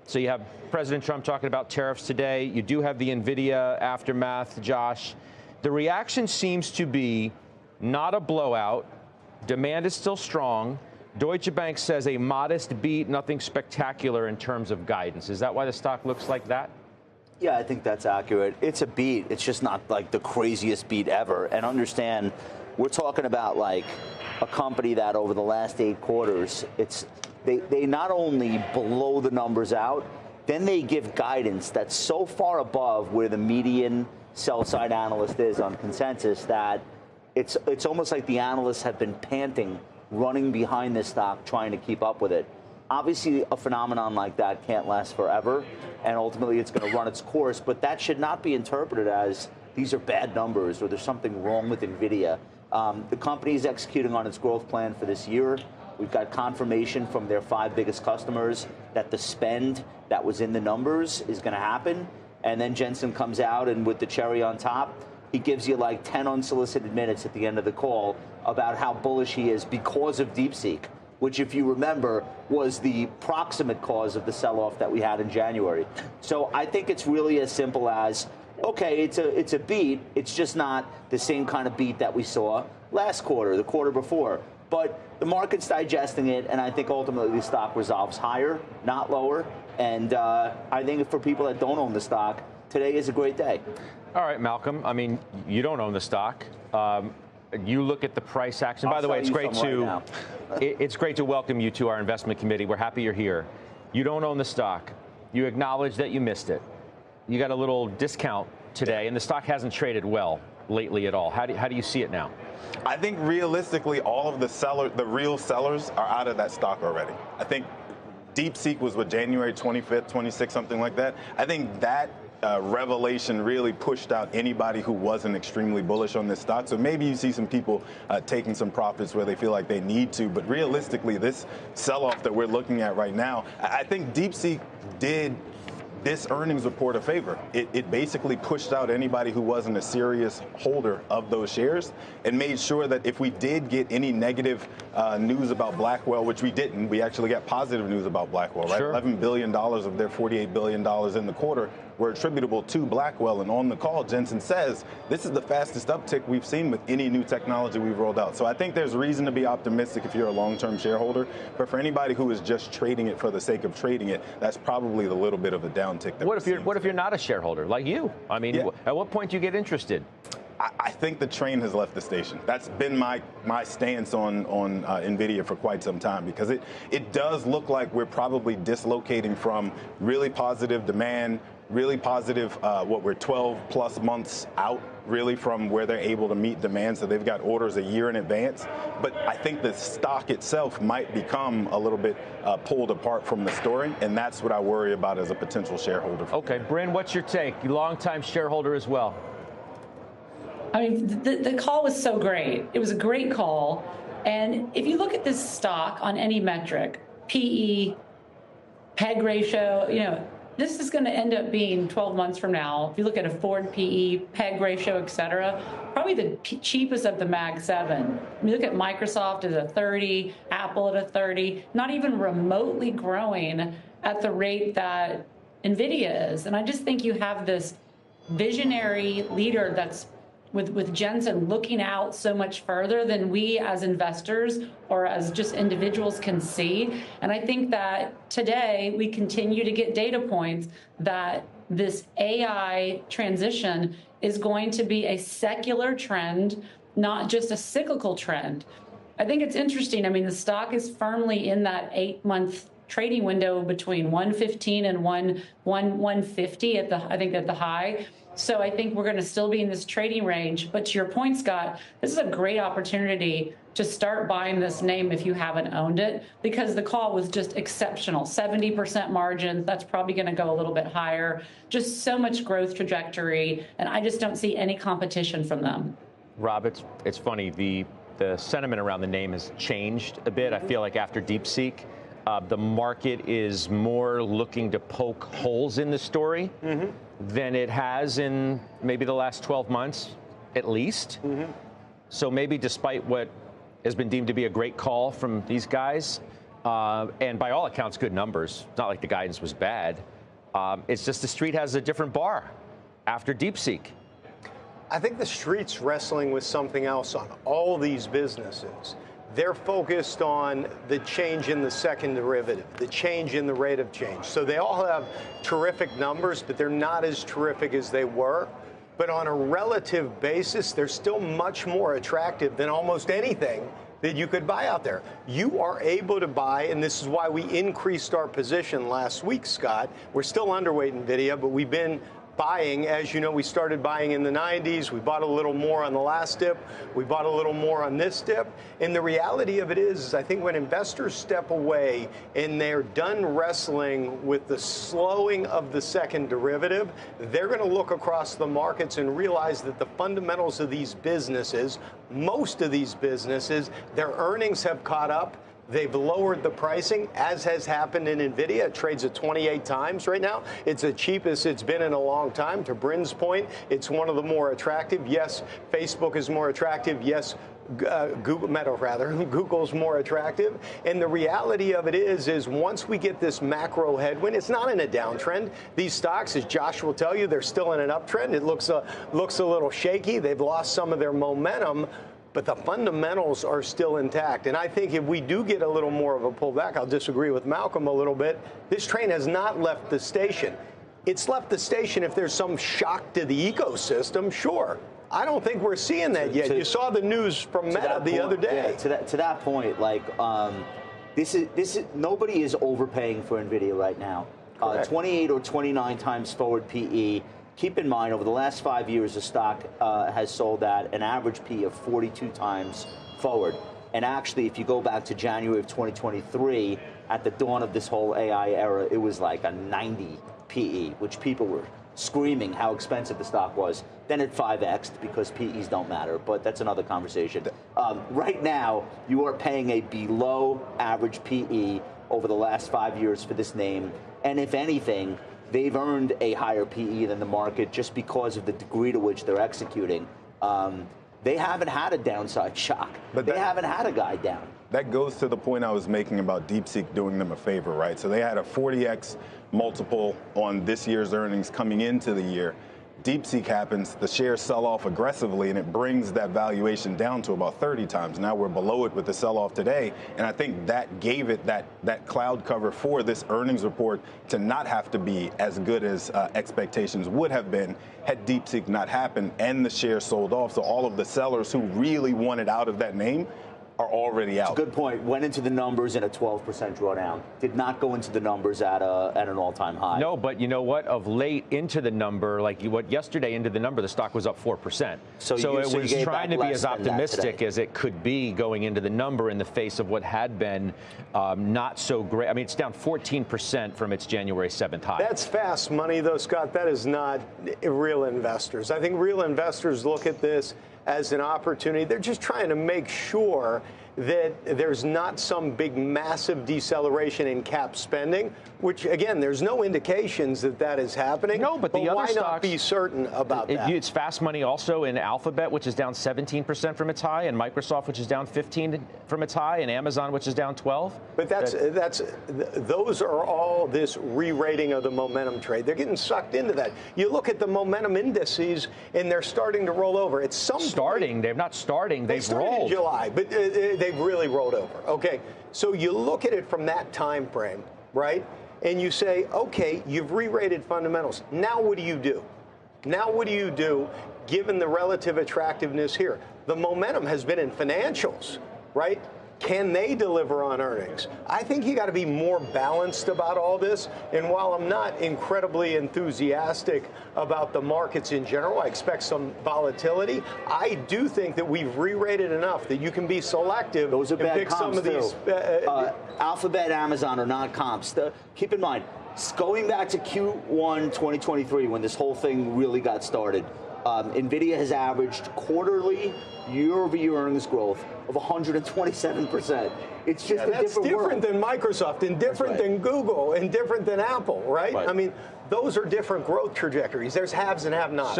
So you have President Trump talking about tariffs today. You do have the Nvidia aftermath, Josh. The reaction seems to be not a blowout. Demand is still strong. Deutsche Bank says a modest beat, nothing spectacular in terms of guidance. Is that why the stock looks like that? Yeah, I think that's accurate. It's a beat. It's just not like the craziest beat ever. And understand, we're talking about like a company that over the last 8 quarters, they not only blow the numbers out, then they give guidance that's so far above where the median sell-side analyst is on consensus that it's almost like the analysts have been panting, running behind this stock, trying to keep up with it. Obviously, a phenomenon like that can't last forever, and ultimately it's going to run its course, but that should not be interpreted as these are bad numbers or there's something wrong with Nvidia. The company is executing on its growth plan for this year. We've got confirmation from their 5 biggest customers that the spend that was in the numbers is going to happen. And then Jensen comes out, and with the cherry on top, he gives you like 10 unsolicited minutes at the end of the call about how bullish he is because of DeepSeek, which, if you remember, was the proximate cause of the sell-off that we had in January. So I think it's really as simple as, okay, it's a beat. It's just not the same kind of beat that we saw last quarter, the quarter before. But the market's digesting it, and I think ultimately the stock resolves higher, not lower. And I think for people that don't own the stock, today is a great day. All right, Malcolm. I mean, you don't own the stock. You look at the price action. By the way, it's great to it's great to welcome you to our investment committee. We're happy you're here. You don't own the stock. You acknowledge that you missed it. You got a little discount today, and the stock hasn't traded well lately at all. How do you see it now? I think realistically, all of the real sellers are out of that stock already. I think DeepSeek was January 25th, 26th, something like that. I think that revelation really pushed out anybody who wasn't extremely bullish on this stock. So maybe you see some people taking some profits where they feel like they need to. But realistically, this sell-off that we're looking at right now, I think DeepSeek did this earnings report a favor. It basically pushed out anybody who wasn't a serious holder of those shares and made sure that if we did get any negative news about Blackwell, which we didn't, we actually got positive news about Blackwell, right? Sure. $11 billion of their $48 billion in the quarter were attributable to Blackwell. And on the call, Jensen says, this is the fastest uptick we've seen with any new technology we've rolled out. So I think there's reason to be optimistic if you're a long-term shareholder. But for anybody who is just trading it for the sake of trading it, that's probably the little bit of a downtick. What if you're not a shareholder like you? I mean, at what point do you get interested? I think the train has left the station. That's been my stance on Nvidia for quite some time, because it does look like we're probably dislocating from really positive demand, really positive, we're 12 plus months out really from where they're able to meet demand. So they've got orders a year in advance. But I think the stock itself might become a little bit pulled apart from the story. And that's what I worry about as a potential shareholder. Okay, Bryn, what's your take? You longtime shareholder as well. I mean, the call was so great. It was a great call. And if you look at this stock on any metric, PE, PEG ratio, this is going to end up being 12 months from now. If you look at a Ford PE, PEG ratio, et cetera, probably the cheapest of the Mag 7. You look at Microsoft at a 30, Apple at a 30, not even remotely growing at the rate that Nvidia is. And I just think you have this visionary leader that's with Jensen looking out so much further than we as investors or as just individuals can see. And I think that today we continue to get data points that this AI transition is going to be a secular trend, not just a cyclical trend. I think it's interesting. I mean, the stock is firmly in that 8-month trading window between 115 and 150 at the high. So I think we're going to still be in this trading range. But to your point, Scott, this is a great opportunity to start buying this name if you haven't owned it, because the call was just exceptional. 70% margins, that's probably going to go a little bit higher. Just so much growth trajectory, and I just don't see any competition from them. Rob, it's funny. The sentiment around the name has changed a bit. I feel like after DeepSeek, the market is more looking to poke holes in the story than it has in maybe the last 12 months, at least. So maybe despite what has been deemed to be a great call from these guys, and by all accounts, good numbers. It's not like the guidance was bad. It's just the street has a different bar after DeepSeek. I think the street's wrestling with something else on all these businesses. They're focused on the change in the second derivative, the change in the rate of change. So they all have terrific numbers, but they're not as terrific as they were. But on a relative basis, they're still much more attractive than almost anything that you could buy out there. You are able to buy, and this is why we increased our position last week, Scott. We're still underweight Nvidia, but we've been buying. As you know, we started buying in the 90s. We bought a little more on the last dip. We bought a little more on this dip. And the reality of it is I think when investors step away and they're done wrestling with the slowing of the second derivative, they're going to look across the markets and realize that the fundamentals of these businesses, most of these businesses, their earnings have caught up. They've lowered the pricing, as has happened in Nvidia. It trades at 28 times right now. It's the cheapest it's been in a long time. To Bryn's point, it's one of the more attractive. Yes, Facebook is more attractive. Yes, Google's more attractive. And the reality of it is once we get this macro headwind, it's not in a downtrend. These stocks, as Josh will tell you, they're still in an uptrend. It looks a little shaky. They've lost some of their momentum, but the fundamentals are still intact. And I think if we do get a little more of a pullback, I'll disagree with Malcolm a little bit, this train has not left the station. It's left the station if there's some shock to the ecosystem, sure. I don't think we're seeing that yet. You saw the news from Meta the other day. Yeah, to that point, like this is nobody is overpaying for Nvidia right now. 28 or 29 times forward PE. Keep in mind, over the last 5 years, the stock has sold at an average PE of 42 times forward. And actually, if you go back to January of 2023, at the dawn of this whole AI era, it was like a 90 PE, which people were screaming how expensive the stock was. Then it 5x'd because PEs don't matter, but that's another conversation. Right now, you are paying a below average PE over the last 5 years for this name. And if anything, they've earned a higher PE than the market just because of the degree to which they're executing. They haven't had a downside shock. But they haven't had a guide down. That goes to the point I was making about DeepSeek doing them a favor, right? So they had a 40x multiple on this year's earnings coming into the year. DeepSeek happens, the shares sell off aggressively, and it brings that valuation down to about 30 times. Now we're below it with the sell-off today, and I think that gave it that cloud cover for this earnings report to not have to be as good as expectations would have been had DeepSeek not happened and the shares sold off. So all of the sellers who really wanted out of that name are already out. It's a good point. Went into the numbers in a 12% drawdown. Did not go into the numbers at an all-time high. No, but you know what? Of late into the number, yesterday into the number, the stock was up 4%. So it was trying to be as optimistic as it could be going into the number in the face of what had been not so great. I mean, it's down 14% from its January 7th high. That's fast money, though, Scott. That is not real investors. I think real investors look at this as an opportunity. They're just trying to make sure that there's not some big massive deceleration in cap spending, which, again, there's no indications that that is happening. No, but the other why stocks, not be certain about that? It's fast money also in Alphabet, which is down 17% from its high, and Microsoft, which is down 15% from its high, and Amazon, which is down 12%. But those are all this re-rating of the momentum trade. They're getting sucked into that. You look at the momentum indices, and they're starting to roll over. It's starting. They're not starting. They've rolled in July, but they've really rolled over. Okay, so you look at it from that time frame, right? And you say, okay, you've re-rated fundamentals. Now what do you do? Now what do you do given the relative attractiveness here? The momentum has been in financials, right? Can they deliver on earnings? I think you got to be more balanced about all this. And while I'm not incredibly enthusiastic about the markets in general, I expect some volatility. I do think that we've re-rated enough that you can be selective. Those are bad comps, some of these. Alphabet, Amazon are not comps. Keep in mind, going back to Q1 2023 when this whole thing really got started, Nvidia has averaged quarterly year-over-year earnings growth of 127%. It's just that's different than Microsoft and different than Google and different than Apple, right? I mean, those are different growth trajectories. There's haves and have-nots.